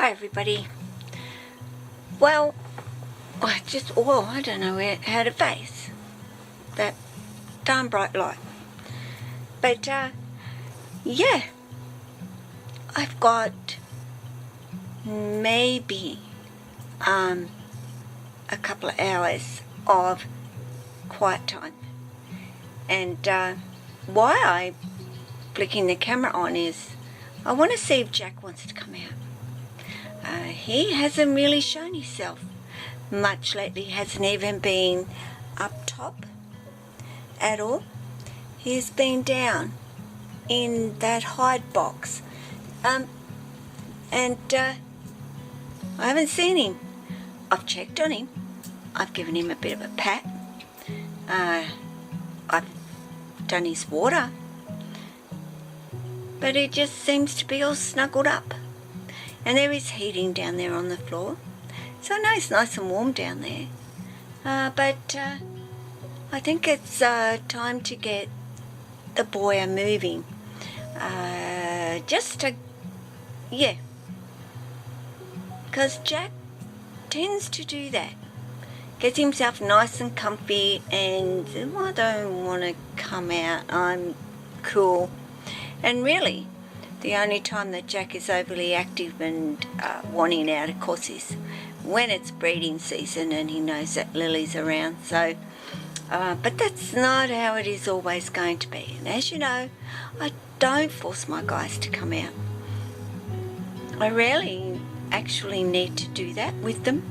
Hi everybody. Well, I don't know how to face that darn bright light. But yeah, I've got maybe a couple of hours of quiet time. And why I'm flicking the camera on is I want to see if Jack wants to come out. He hasn't really shown himself much lately, hasn't even been up top at all. He's been down in that hide box. And I haven't seen him. I've checked on him. I've given him a bit of a pat. I've done his water. But he just seems to be all snuggled up. And there is heating down there on the floor. So I know it's nice and warm down there. But I think it's time to get the boy moving. Because Jack tends to do that. Gets himself nice and comfy and I don't want to come out. I'm cool. And really, the only time that Jack is overly active and wanting out, of course, is when it's breeding season and he knows that Lily's around. So, but that's not how it is always going to be. And as you know, I don't force my guys to come out. I rarely actually need to do that with them.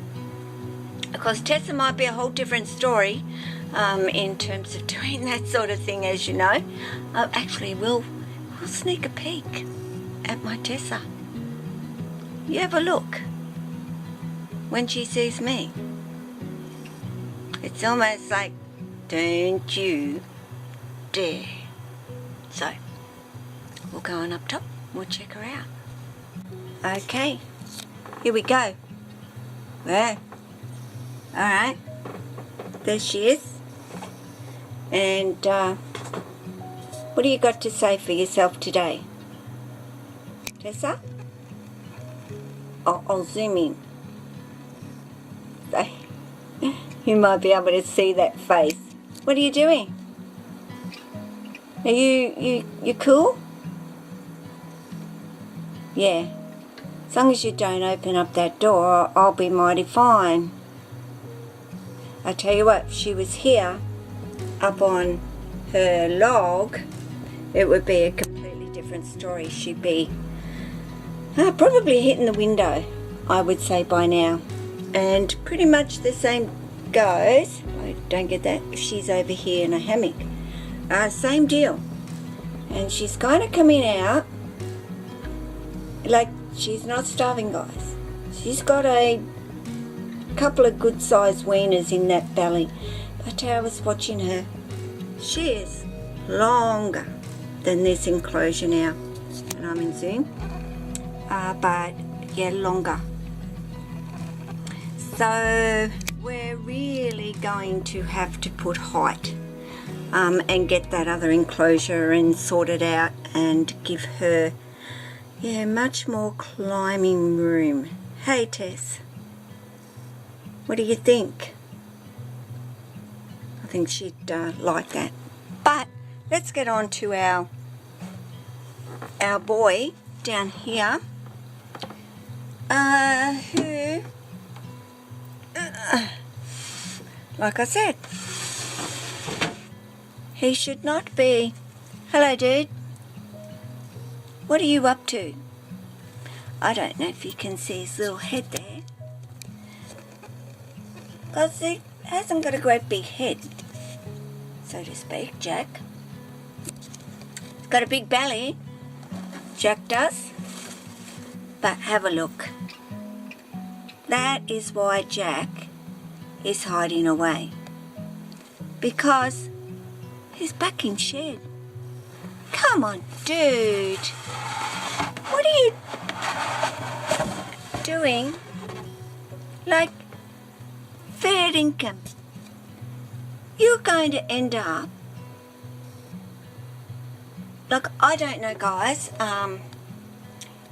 Because Tessa might be a whole different story in terms of doing that sort of thing, as you know. Actually, we'll sneak a peek at my Tessa. You have a look when she sees me. It's almost like, don't you dare. So, we'll go on up top. We'll check her out. Okay, here we go. There. Alright, there she is. And what do you got to say for yourself today? Tessa? I'll zoom in. So, you might be able to see that face. What are you doing? Are you cool? Yeah. As long as you don't open up that door, I'll be mighty fine. I tell you what, if she was here, up on her log, it would be a completely different story. She'd be probably hitting the window, I would say, by now. And pretty much the same goes, I don't get that, if she's over here in a hammock. Same deal. And she's kind of coming out like she's not starving, guys. She's got a couple of good sized weaners in that belly, but I was watching her. She is longer than this enclosure now, and I'm in zoom, but yeah, longer. So we're really going to have to put height and get that other enclosure and sort it out and give her much more climbing room. Hey Tess, what do you think? I think she'd like that. But let's get on to our boy down here, who, like I said, he should not be. Hello, dude. What are you up to? I don't know if you can see his little head there. Because he hasn't got a great big head, so to speak, Jack. He's got a big belly, Jack does. But have a look. That is why Jack is hiding away. Because he's back in shed. Come on, dude. What are you doing? Like, fair income. You're going to end up like, I don't know, guys,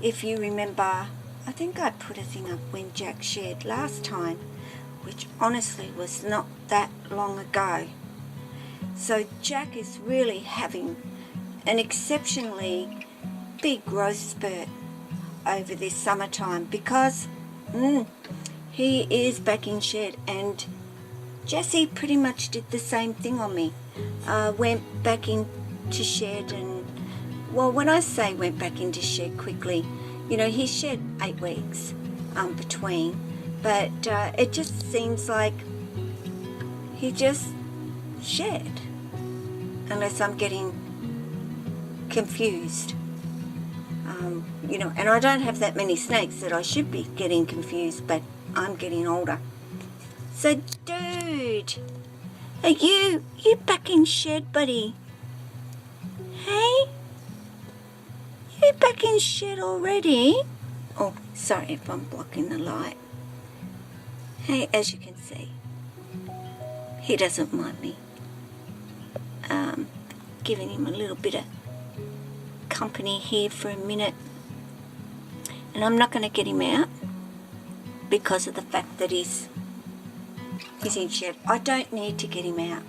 if you remember I think I put a thing up when Jack shared last time, which honestly was not that long ago. So Jack is really having an exceptionally big growth spurt over this summertime because he is back in shed, and Jessie pretty much did the same thing on me. Went back into shed, and well, when I say went back into shed quickly, you know, he shed 8 weeks between, but it just seems like he just shed, unless I'm getting confused. You know, and I don't have that many snakes that I should be getting confused, but I'm getting older. So, dude, are you back in shed, buddy? Hey? You back in shed already? Oh, sorry if I'm blocking the light. Hey, as you can see, he doesn't mind me giving him a little bit of company here for a minute. And I'm not going to get him out because of the fact that he's in shed. I don't need to get him out.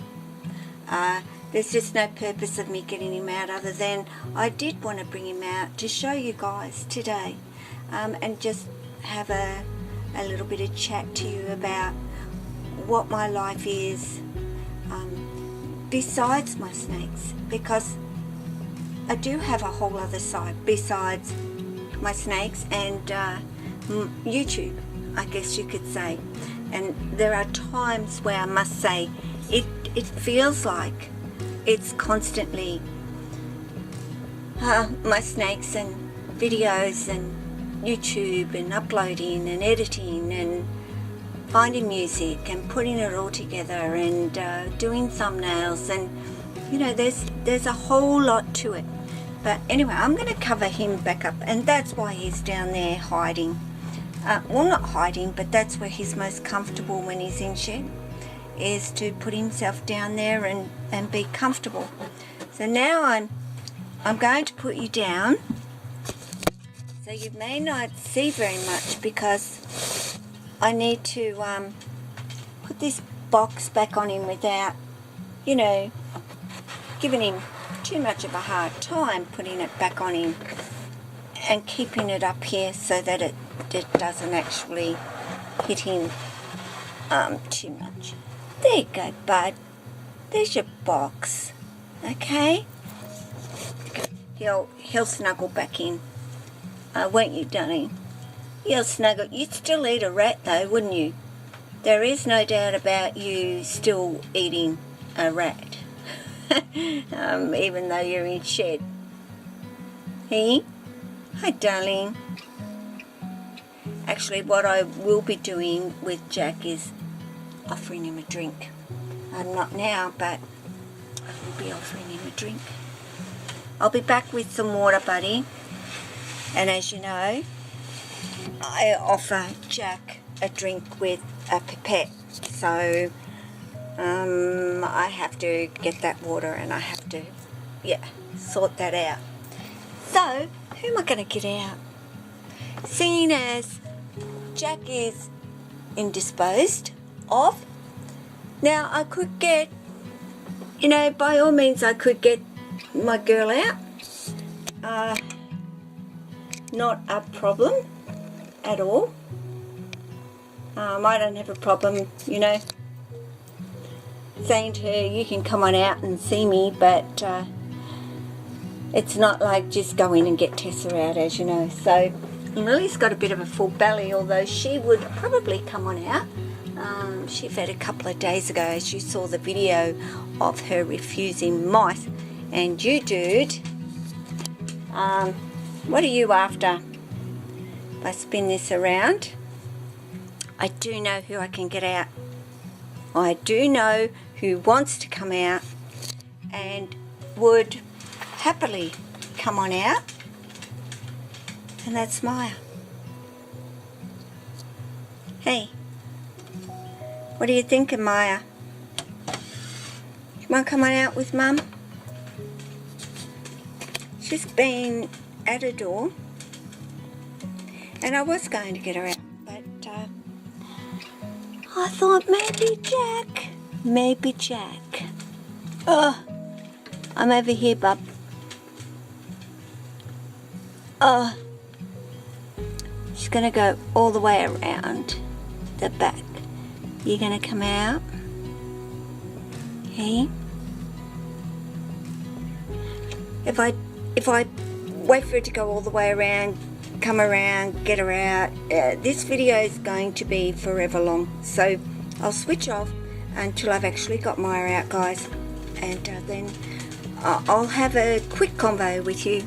There's just no purpose of me getting him out other than I did want to bring him out to show you guys today, and just have a little bit of chat to you about what my life is besides my snakes, because I do have a whole other side besides my snakes and YouTube, I guess you could say. And there are times where I must say it feels like it's constantly my snakes and videos and YouTube and uploading and editing and finding music and putting it all together and doing thumbnails, and you know, there's a whole lot to it. But anyway, I'm going to cover him back up, and that's why he's down there hiding. Well, not hiding, but that's where he's most comfortable when he's in shed, is to put himself down there and be comfortable. So now I'm going to put you down, so you may not see very much because I need to put this box back on him without, you know, giving him too much of a hard time putting it back on him and keeping it up here so that it doesn't actually hit him too much. There you go, bud. There's your box. Okay? He'll snuggle back in. Won't you, darling? He'll snuggle. You'd still eat a rat though, wouldn't you? There is no doubt about you still eating a rat. Even though you're in shed. Hey? Hi, darling. Actually, what I will be doing with Jack is offering him a drink. Not now, but I will be offering him a drink. I'll be back with some water, buddy. And as you know, I offer Jack a drink with a pipette. So I have to get that water and I have to, sort that out. So, who am I going to get out? Seeing as Jack is indisposed of, now I could get, you know, by all means I could get my girl out. Not a problem at all. I don't have a problem, you know, saying to her, you can come on out and see me, but it's not like just go in and get Tessa out, as you know. So Lily's got a bit of a full belly, although she would probably come on out. She fed a couple of days ago, as you saw the video of her refusing mice. And you, dude, what are you after? If I spin this around, I do know who I can get out. I do know who wants to come out and would happily come on out, and that's Maya. Hey, what are you thinking, Maya? You want to come on out with Mum? She's been at her door And I was going to get her out, but I thought maybe Jack. Oh, I'm over here, bub. Oh, she's going to go all the way around the back. You're going to come out. Hey? If I wait for it to go all the way around, come around, get her out, this video is going to be forever long. So I'll switch off until I've actually got Maya out, guys. And then I'll have a quick convo with you.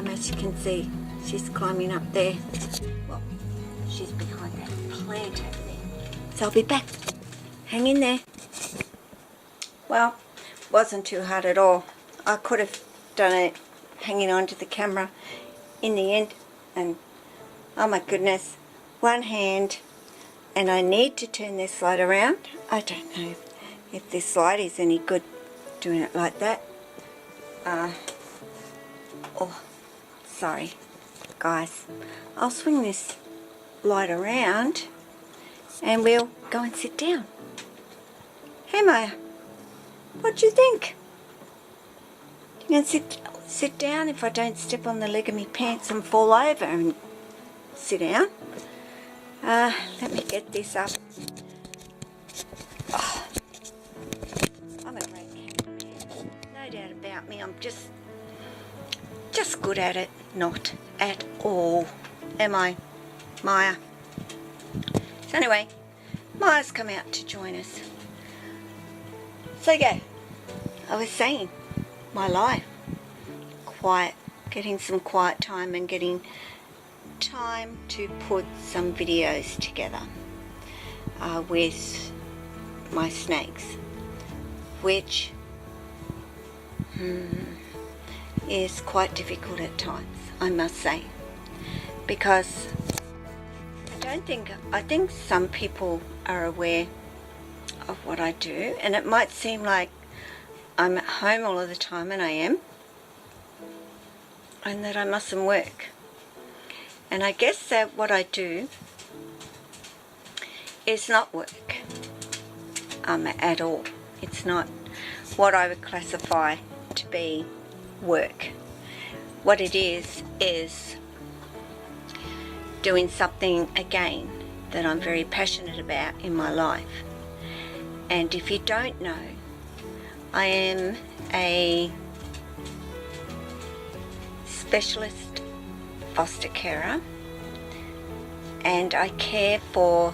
As you can see, she's climbing up there. Well, she's behind that plant over there. So I'll be back. Hang in there. Well, wasn't too hard at all. I could have done it hanging on to the camera in the end, and oh my goodness, one hand, and I need to turn this slide around. I don't know if this slide is any good doing it like that. Oh, sorry guys, I'll swing this light around and we'll go and sit down. Hey Maya, what do you think? You can sit down if I don't step on the leg of my pants and fall over and sit down. Let me get this up. Oh, I'm a great cameraman. No doubt about me. I'm just good at it. Not at all. Am I, Maya? So anyway, Maya's come out to join us. So yeah, I was saying, my life, quiet, getting some quiet time and getting time to put some videos together with my snakes, which is quite difficult at times, I must say, because I think some people are aware of what I do, and it might seem like I'm at home all of the time, and I am, and that I mustn't work. And I guess that what I do is not work at all. It's not what I would classify to be work. What it is doing something again that I'm very passionate about in my life. And if you don't know, I am a specialist foster carer, and I care for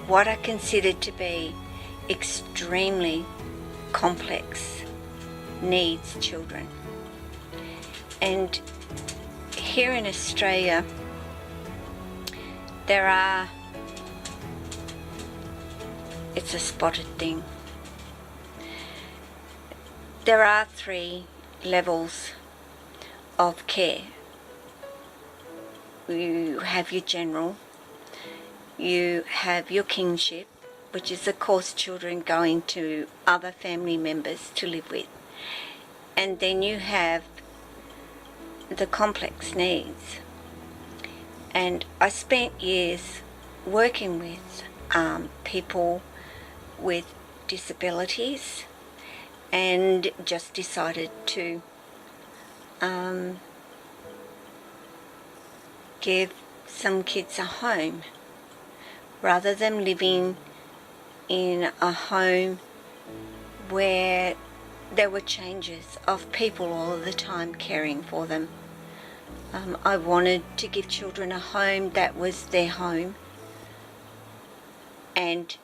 what I consider to be extremely complex needs children. And here in Australia, it's a spotted thing. There are 3 levels of care. You have your general, you have your kinship, which is of course children going to other family members to live with, and then you have the complex needs. And I spent years working with people with disabilities, and just decided to give some kids a home rather than living in a home where there were changes of people all of the time caring for them. I wanted to give children a home that was their home, and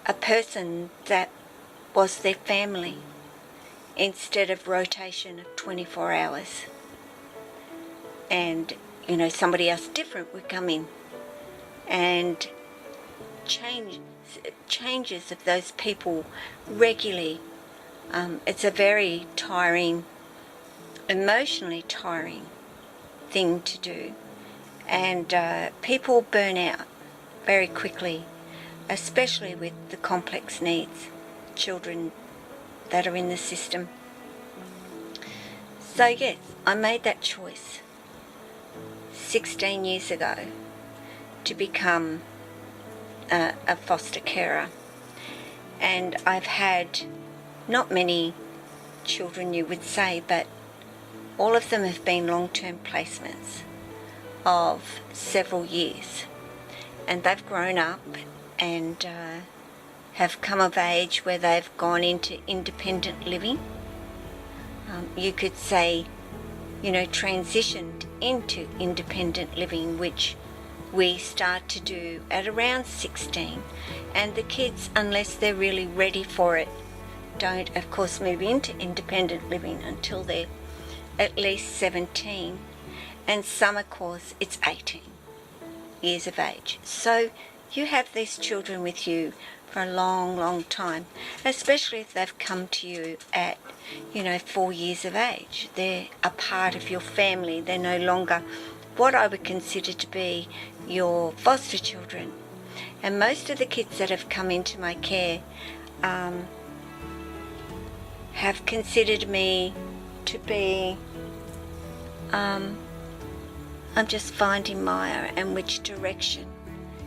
a person that was their family, instead of rotation of 24 hours. And, you know, somebody else different would come in, and changes of those people regularly. It's a very tiring, emotionally tiring thing to do, and people burn out very quickly, especially with the complex needs children that are in the system. So yes, I made that choice 16 years ago to become a foster carer, and I've had not many children, you would say, but all of them have been long-term placements of several years, and they've grown up and have come of age where they've gone into independent living. You could say, transitioned into independent living, which we start to do at around 16, and the kids, unless they're really ready for it, don't of course move into independent living until they're at least 17, and some of course it's 18 years of age. So you have these children with you for a long time, especially if they've come to you at 4 years of age. They're a part of your family. They're no longer what I would consider to be your foster children. And most of the kids that have come into my care have considered me to be, I'm just finding Maya and which direction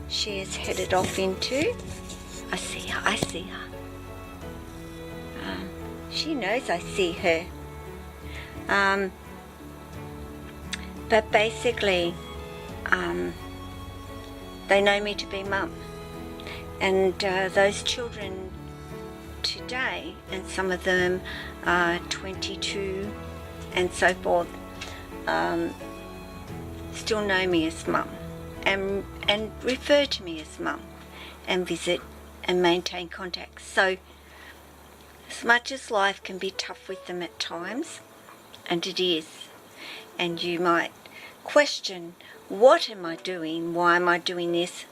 she is headed off into. I see her. She knows I see her. But basically, they know me to be mum. And those children today, and some of them are 22 and so forth, still know me as mum and refer to me as mum and visit and maintain contact. So as much as life can be tough with them at times, and it is, and you might question, what am I doing? Why am I doing this?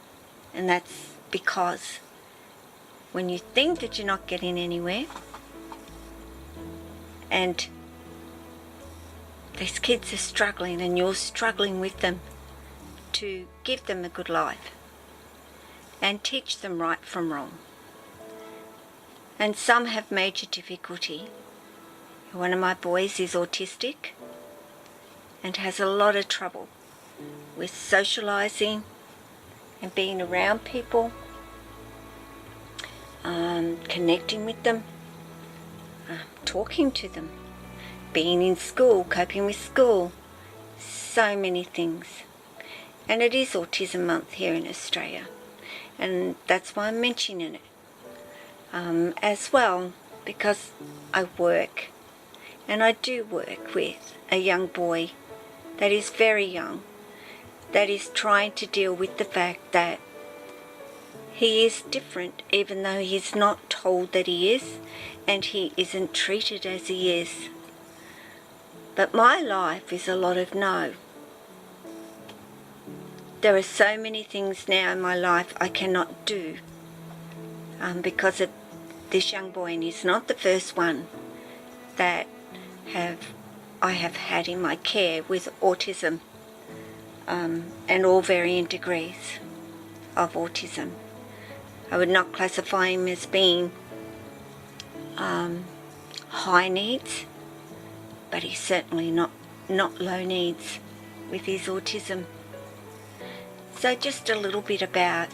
And that's because when you think that you're not getting anywhere, and these kids are struggling and you're struggling with them to give them a good life and teach them right from wrong. And some have major difficulty. One of my boys is autistic and has a lot of trouble with socializing and being around people, connecting with them, talking to them, being in school, coping with school, so many things. And it is Autism Month here in Australia, and that's why I'm mentioning it as well, because I work, and I do work with a young boy that is very young, that is trying to deal with the fact that he is different, even though he's not told that he is, and he isn't treated as he is. But my life is a lot of no. There are so many things now in my life I cannot do because of this young boy, and he's not the first one that I have had in my care with autism, and all varying degrees of autism. I would not classify him as being high needs, but he's certainly not low needs with his autism. So just a little bit about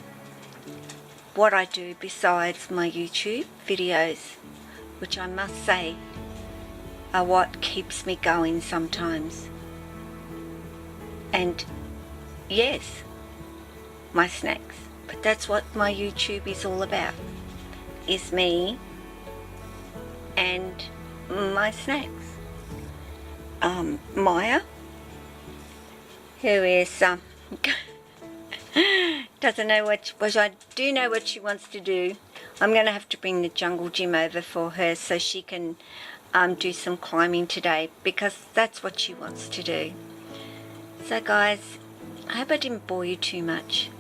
what I do besides my YouTube videos, which I must say are what keeps me going sometimes. And yes, my snacks, but that's what my YouTube is all about, is me and my snacks. Maya, who is doesn't know what I do know what she wants to do. I'm going to have to bring the jungle gym over for her so she can do some climbing today, because that's what she wants to do. So guys, I hope I didn't bore you too much,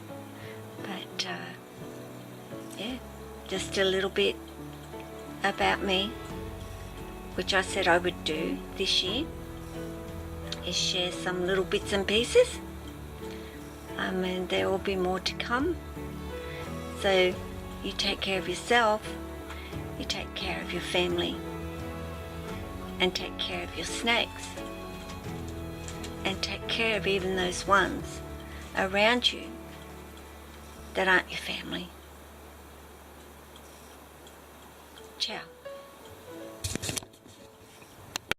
but yeah, just a little bit about me, which I said I would do this year, is share some little bits and pieces, and there will be more to come. So you take care of yourself, you take care of your family, and take care of your snakes, and take care of even those ones around you that aren't your family. Ciao.